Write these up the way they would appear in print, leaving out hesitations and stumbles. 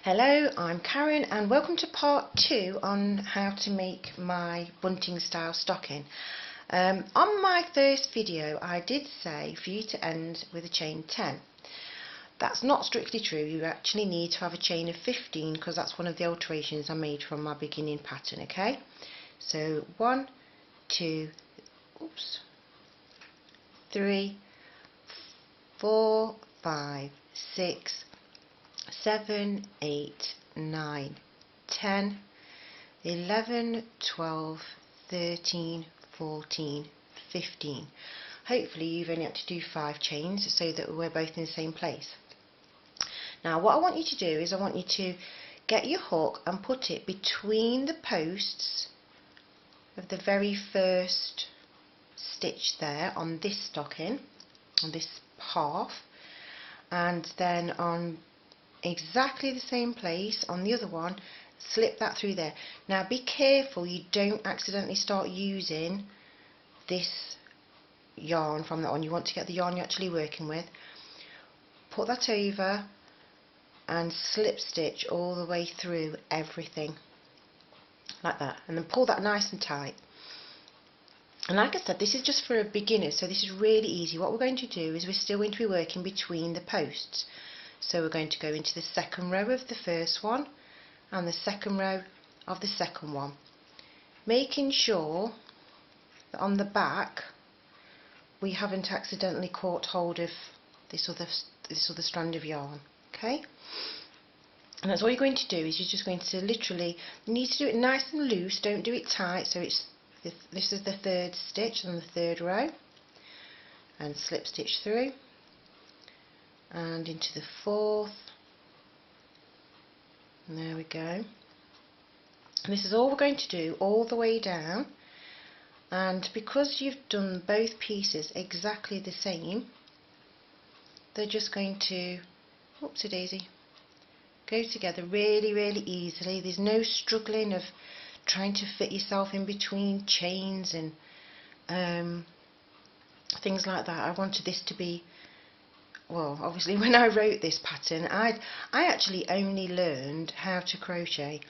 Hello, I'm Karen and welcome to part 2 on how to make my bunting style stocking. On my first video I did say for you to end with a chain 10. That's not strictly true, you actually need to have a chain of 15 because that's one of the alterations I made from my beginning pattern, okay? So 1, 2, 3, 4, 5, 6, 7, 8, 9, 10, 11, 12, 13, 14, 15. Hopefully you've only had to do 5 chains so that we're both in the same place. Now what I want you to do is I want you to get your hook and put it between the posts of the very first stitch there on this stocking, on this half, and then on exactly the same place on the other one, slip that through there. Now be careful you don't accidentally start using this yarn from that one. You want to get the yarn you're actually working with. Put that over and slip stitch all the way through everything like that, and then pull that nice and tight. And like I said, this is just for a beginner, so this is really easy. What we're going to do is we're still going to be working between the posts. So we're going to go into the second row of the first one and the second row of the second one, making sure that on the back we haven't accidentally caught hold of this other strand of yarn, okay? And that's all you're going to do is you're just going to literally, you need to do it nice and loose, don't do it tight. So it's this is the third stitch on the third row, and slip stitch through and into the fourth, and there we go. And this is all we're going to do all the way down, and because you've done both pieces exactly the same, they're just going to, whoopsie daisy, go together really easily. There's no struggling of trying to fit yourself in between chains and things like that. I wanted this to be, well, obviously when I wrote this pattern, I actually only learned how to crochet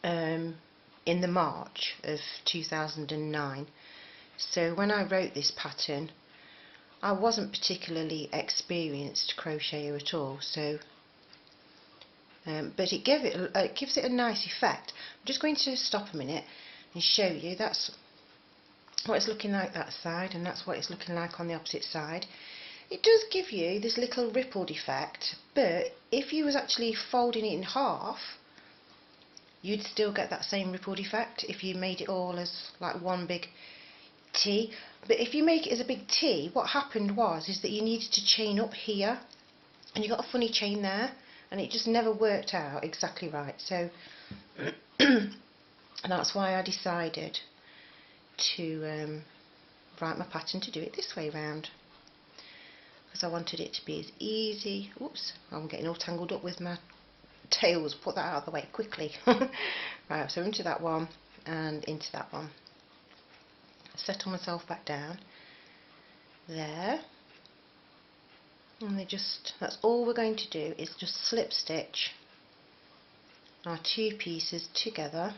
in the March of 2009. So when I wrote this pattern I wasn't particularly experienced crocheter at all, so but it gives it a nice effect. I'm just going to stop a minute and show you. That's what it's looking like that side, and that's what it's looking like on the opposite side. It does give you this little rippled effect, but if you was actually folding it in half, you'd still get that same rippled effect if you made it all as like one big T. But if you make it as a big T, what happened is that you needed to chain up here, and you got a funny chain there, and it just never worked out exactly right. So that's why I decided to write my pattern to do it this way round, because I wanted it to be as easy. Oops, I'm getting all tangled up with my tails. Put that out of the way quickly. Right, so into that one and into that one. Settle myself back down there, and that's all we're going to do is just slip stitch our two pieces together.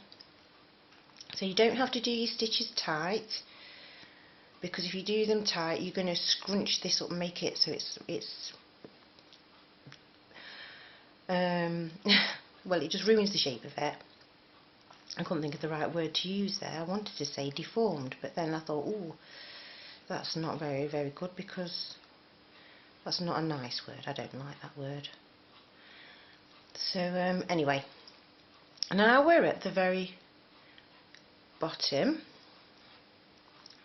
So you don't have to do your stitches tight, because if you do them tight you're going to scrunch this up and make it so it's well, it just ruins the shape of it. I couldn't think of the right word to use there. I wanted to say deformed, but then I thought, ooh, that's not very good, because that's not a nice word. I don't like that word. So anyway, now we're at the very bottom.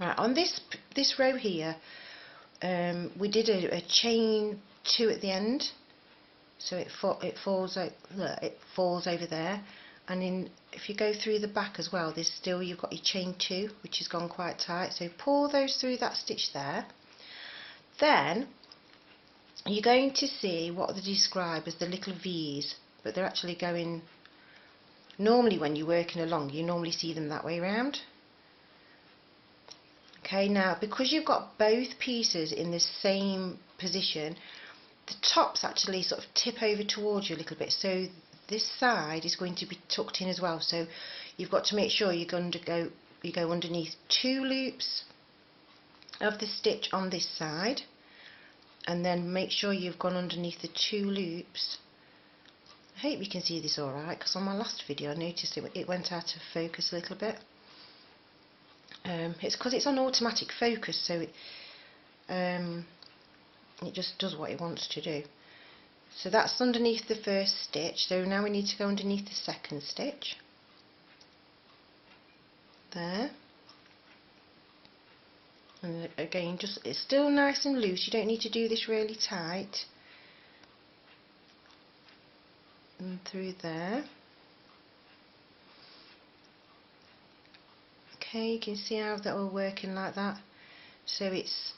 Right, on this row here, we did a chain 2 at the end, so it falls over there. And if you go through the back as well, you've got your chain 2, which has gone quite tight. So pull those through that stitch there. Then you're going to see what they describe as the little V's, but they're actually going. Normally, when you're working along, you normally see them that way around. Okay, now because you've got both pieces in the same position, the tops actually sort of tip over towards you a little bit, so this side is going to be tucked in as well. So you've got to make sure you go underneath 2 loops of the stitch on this side, and then make sure you've gone underneath the 2 loops. I hope you can see this alright, because on my last video I noticed it went out of focus a little bit. It's because it's on automatic focus, so it just does what it wants to do. So that's underneath the first stitch. So now we need to go underneath the second stitch. There. And again, just it's still nice and loose. You don't need to do this really tight. And through there. Okay, you can see how that all working like that. So it's,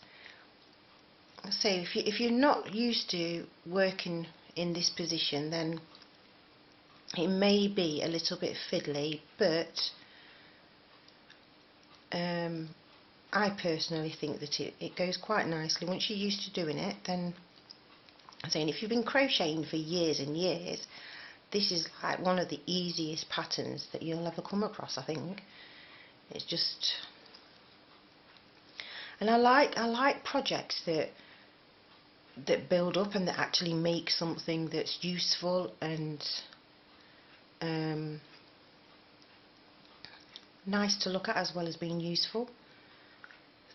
so if you're not used to working in this position, then it may be a little bit fiddly, but I personally think that it goes quite nicely. Once you're used to doing it, then I'm saying if you've been crocheting for years and years, this is like one of the easiest patterns that you'll ever come across, I think. It's just, and I like projects that build up and that actually make something that's useful and nice to look at as well as being useful.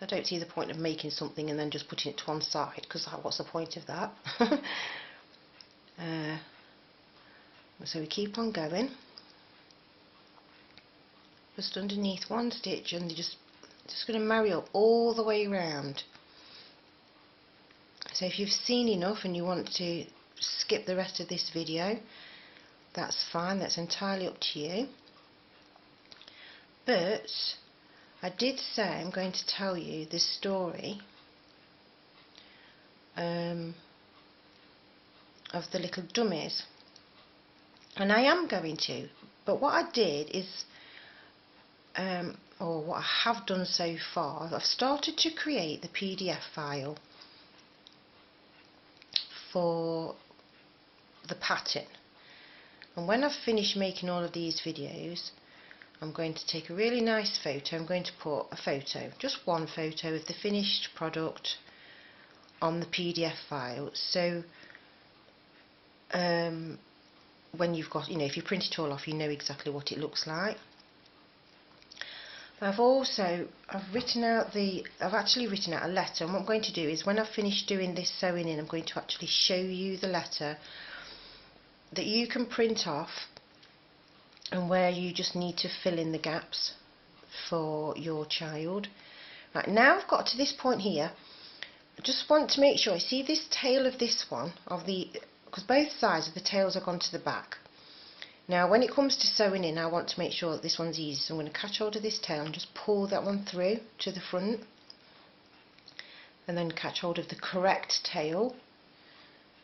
I don't see the point of making something and then just putting it to one side, because what's the point of that? So we keep on going, just underneath 1 stitch, and you're just going to marry up all the way around. So if you've seen enough and you want to skip the rest of this video, that's fine, that's entirely up to you. But I did say I'm going to tell you the story of the little dummies, and I am going to, but what I did is, or what I have done so far, I've started to create the PDF file for the pattern, and when I've finished making all of these videos, I'm going to take a really nice photo. I'm going to put a photo, just one photo of the finished product on the PDF file, so when you've got, if you print it all off, you know exactly what it looks like. But I've actually written out a letter, and what I'm going to do is, when I've finished doing this sewing in, I'm going to actually show you the letter that you can print off, and where you just need to fill in the gaps for your child. Right, now I've got to this point here, I just want to make sure, see this tail of this one, because both sides of the tails are gone to the back. Now when it comes to sewing in, I want to make sure that this one's easy, so I'm going to catch hold of this tail and just pull that one through to the front, and then catch hold of the correct tail,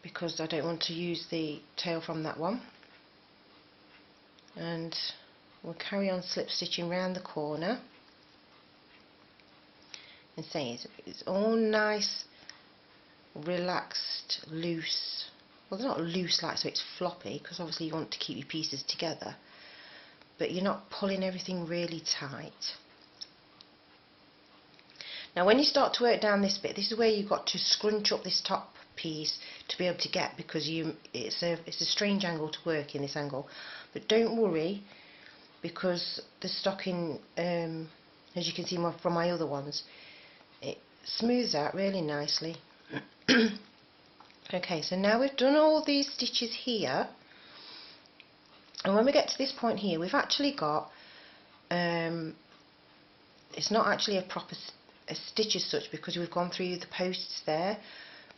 because I don't want to use the tail from that one. And we'll carry on slip stitching round the corner, and say it's all nice, relaxed, loose. Well, they're not loose like so it's floppy, because obviously you want to keep your pieces together, but you're not pulling everything really tight. Now when you start to work down this bit, this is where you've got to scrunch up this top piece to be able to get, because it's a strange angle to work in, this angle. But don't worry, because the stocking, as you can see from my other ones, it smooths out really nicely. Okay, so now we've done all these stitches here, and when we get to this point here, we've actually got, it's not actually a stitch as such, because we've gone through the posts there,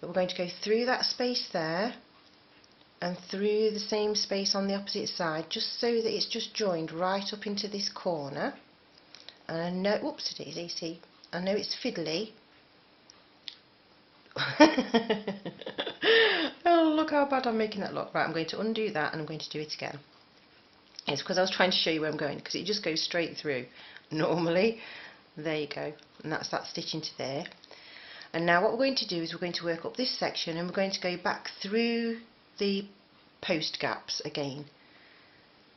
but we're going to go through that space there and through the same space on the opposite side, just so that it's just joined right up into this corner. And I know, whoopsie-daisy, see, I know it's fiddly. Oh, look how bad I'm making that look. Right, I'm going to undo that and I'm going to do it again. It's because I was trying to show you where I'm going, because it just goes straight through normally. There you go, and that's that stitch into there. And now what we're going to do is we're going to work up this section, and we're going to go back through the post gaps again.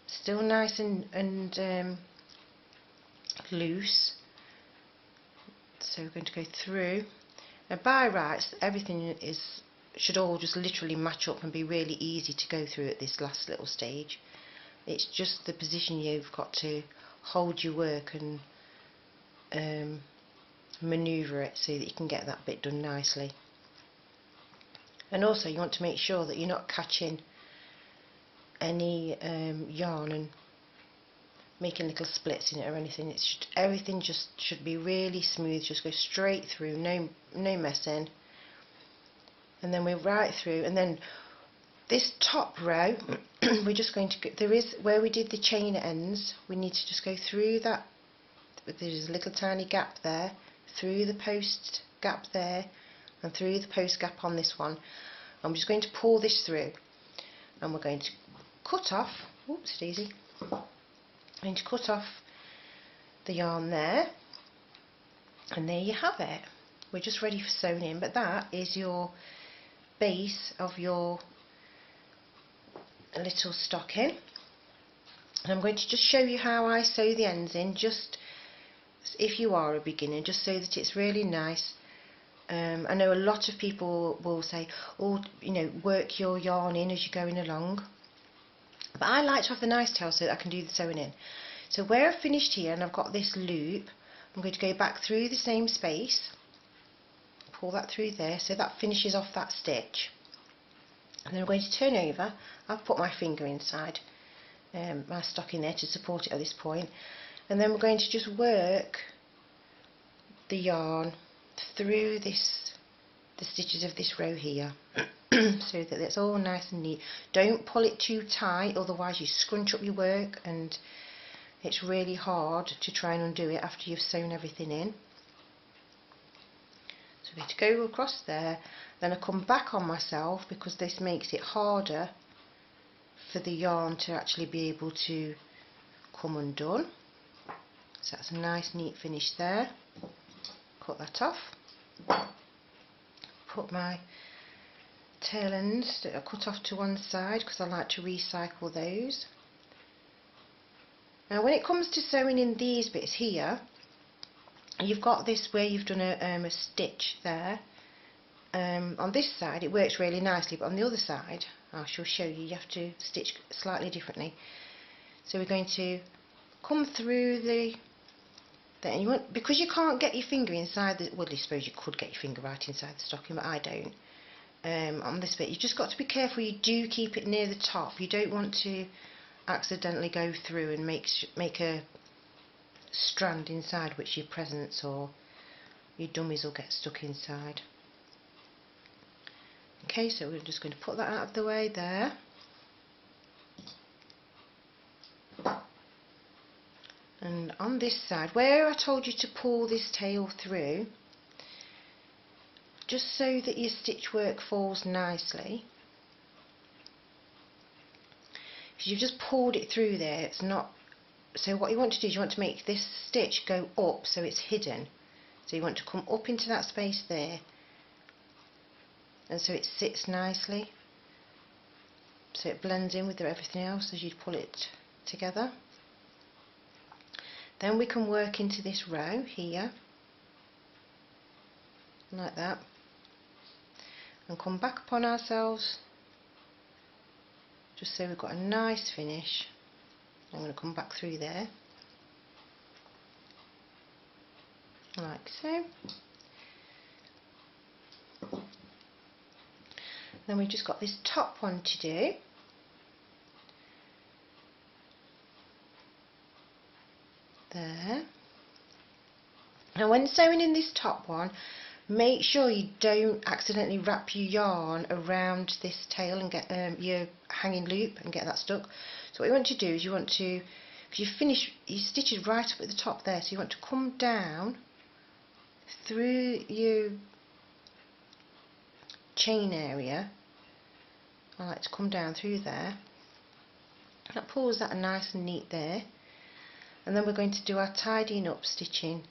Still nice and loose. So we're going to go through, and by rights everything should all just literally match up and be really easy to go through at this last little stage. It's just the position you've got to hold your work and manoeuvre it so that you can get that bit done nicely. And also you want to make sure that you're not catching any yarn and making little splits in it or anything. Everything just should be really smooth, just go straight through, no messing. And then we're right through, and then this top row we're just going to go, there is where we did the chain ends, we need to just go through that. There's a little tiny gap there, through the post gap there, and through the post gap on this one. I'm just going to pull this through, and we're going to cut off, oops daisy, I'm going to cut off the yarn there, and there you have it. We're just ready for sewing in, but that is your base of your little stocking. And I'm going to just show you how I sew the ends in, just if you are a beginner, just so that it's really nice. I know a lot of people will say, oh, you know, work your yarn in as you're going along, but I like to have the nice tail so that I can do the sewing in. So where I've finished here and I've got this loop, I'm going to go back through the same space, pull that through there, so that finishes off that stitch. And then I'm going to turn over. I've put my finger inside my stocking there to support it at this point, and then we're going to just work the yarn through the stitches of this row here so that it's all nice and neat. Don't pull it too tight, otherwise you scrunch up your work and it's really hard to try and undo it after you've sewn everything in. So we're going to go across there, then I come back on myself because this makes it harder for the yarn to actually be able to come undone. So that's a nice neat finish there. Cut that off. Put my tail ends that are cut off to one side because I like to recycle those. Now when it comes to sewing in these bits here, you've got this where you've done a stitch there. On this side it works really nicely, but on the other side I shall show you, you have to stitch slightly differently. So we're going to come through and you want, because you can't get your finger inside the, well I suppose you could get your finger right inside the stocking, but I don't. On this bit you've just got to be careful you do keep it near the top. You don't want to accidentally go through and make a strand inside which your presents or your dummies will get stuck inside. Okay, so we're just going to put that out of the way there. And on this side, where I told you to pull this tail through, just so that your stitch work falls nicely, because you've just pulled it through there, it's not. So what you want to do is you want to make this stitch go up so it's hidden. So you want to come up into that space there, and so it sits nicely, so it blends in with everything else as you pull it together. Then we can work into this row here, like that, and come back upon ourselves, just so we've got a nice finish. I'm going to come back through there, like so. Then we've just got this top one to do. There. And when sewing in this top one, make sure you don't accidentally wrap your yarn around this tail and get your hanging loop and get that stuck. So what you want to do is you want to, because you finish your stitches right up at the top there, so you want to come down through your chain area. I like to come down through there. That pulls that nice and neat there. And then we're going to do our tidying up stitching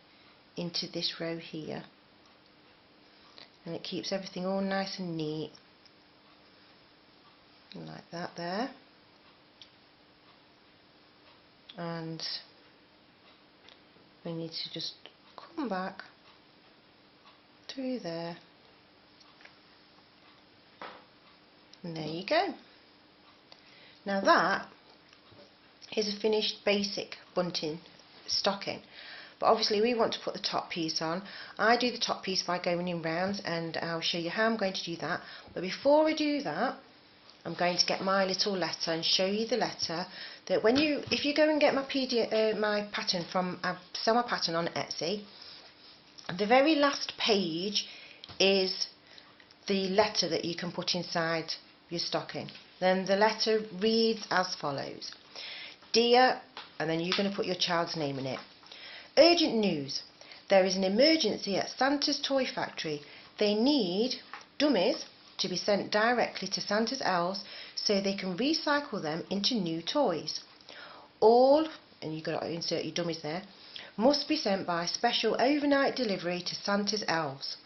into this row here. and it keeps everything all nice and neat, like that there. And we need to just come back through there, and there you go. Now that is a finished basic bunting stocking, but obviously we want to put the top piece on. I do the top piece by going in rounds, and I'll show you how I'm going to do that. But before I do that, I'm going to get my little letter and show you the letter that if you go and get my pattern from, I sell my pattern on Etsy, the very last page is the letter that you can put inside your stocking. Then the letter reads as follows: Dear, and then you're going to put your child's name in it. Urgent news. There is an emergency at Santa's toy factory. They need dummies to be sent directly to Santa's elves so they can recycle them into new toys. All, and you've got to insert your dummies there, must be sent by special overnight delivery to Santa's elves.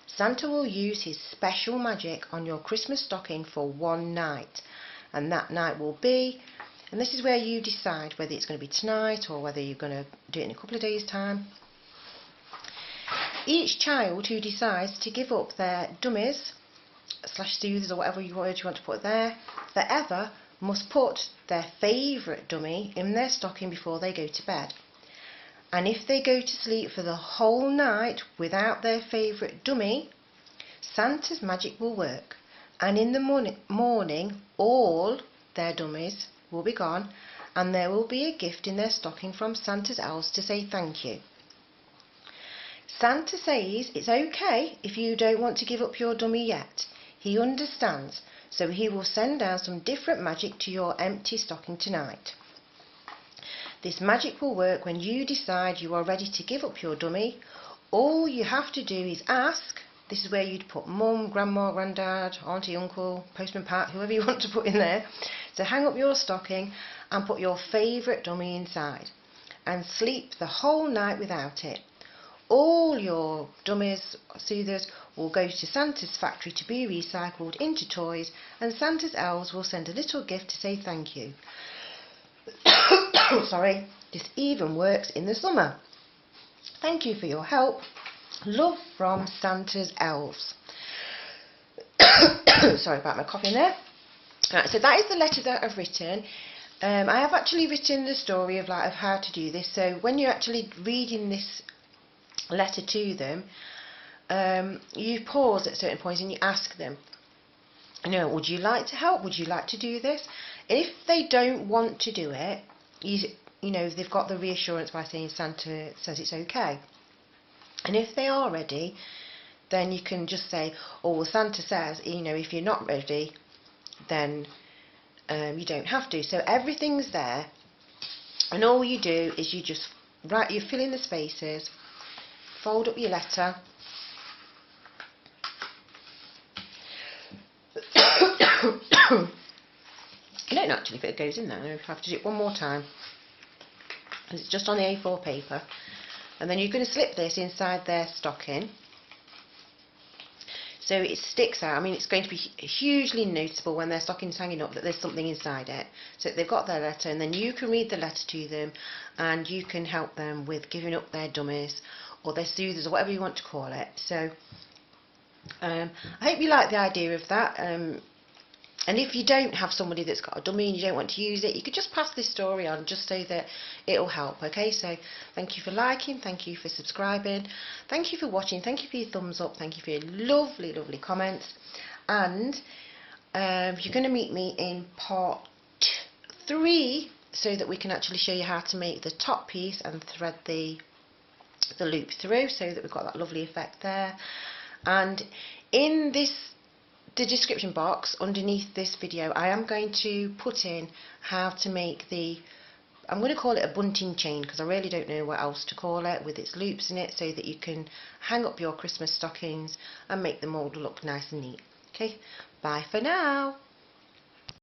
Santa will use his special magic on your Christmas stocking for one night, and that night will be, and this is where you decide whether it's going to be tonight or whether you're going to do it in a couple of days' time. Each child who decides to give up their dummies / soothers or whatever word you want to put there forever must put their favourite dummy in their stocking before they go to bed. And if they go to sleep for the whole night without their favourite dummy, Santa's magic will work, and in the morning all their dummies will be gone, and there will be a gift in their stocking from Santa's elves to say thank you. Santa says it's okay if you don't want to give up your dummy yet. He understands, so he will send down some different magic to your empty stocking tonight. This magic will work when you decide you are ready to give up your dummy. All you have to do is ask. This is where you'd put mum, grandma, granddad, auntie, uncle, postman Pat, whoever you want to put in there, to hang up your stocking and put your favourite dummy inside and sleep the whole night without it. All your dummies, soothers, will go to Santa's factory to be recycled into toys, and Santa's elves will send a little gift to say thank you. Sorry, this even works in the summer. Thank you for your help. Love from Santa's elves. Sorry about my coughing there. Right, so that is the letter that I've written. I have actually written the story of how to do this. So when you're actually reading this letter to them, you pause at certain points and you ask them, would you like to help? Would you like to do this? If they don't want to do it, they've got the reassurance by saying Santa says it's okay. And if they are ready, then you can just say, oh, well, Santa says, if you're not ready, then you don't have to. So everything's there, and all you do is you fill in the spaces, fold up your letter, I don't know actually if it goes in there. I have to do it one more time, because it's just on the A4 paper. And then you're going to slip this inside their stocking so it sticks out. I mean, it's going to be hugely noticeable when their stocking's hanging up that there's something inside it. So they've got their letter, and then you can read the letter to them, and you can help them with giving up their dummies or their soothers or whatever you want to call it. So I hope you like the idea of that. And if you don't have somebody that's got a dummy and you don't want to use it, you could just pass this story on just so that it'll help, okay? So thank you for liking, thank you for subscribing, thank you for watching, thank you for your thumbs up, thank you for your lovely, lovely comments. And you're going to meet me in part 3 so that we can actually show you how to make the top piece and thread the loop through so that we've got that lovely effect there. And in the description box underneath this video, I am going to put in how to make I'm going to call it a bunting chain, because I really don't know what else to call it, with its loops in it, so that you can hang up your Christmas stockings and make them all look nice and neat. Okay, bye for now.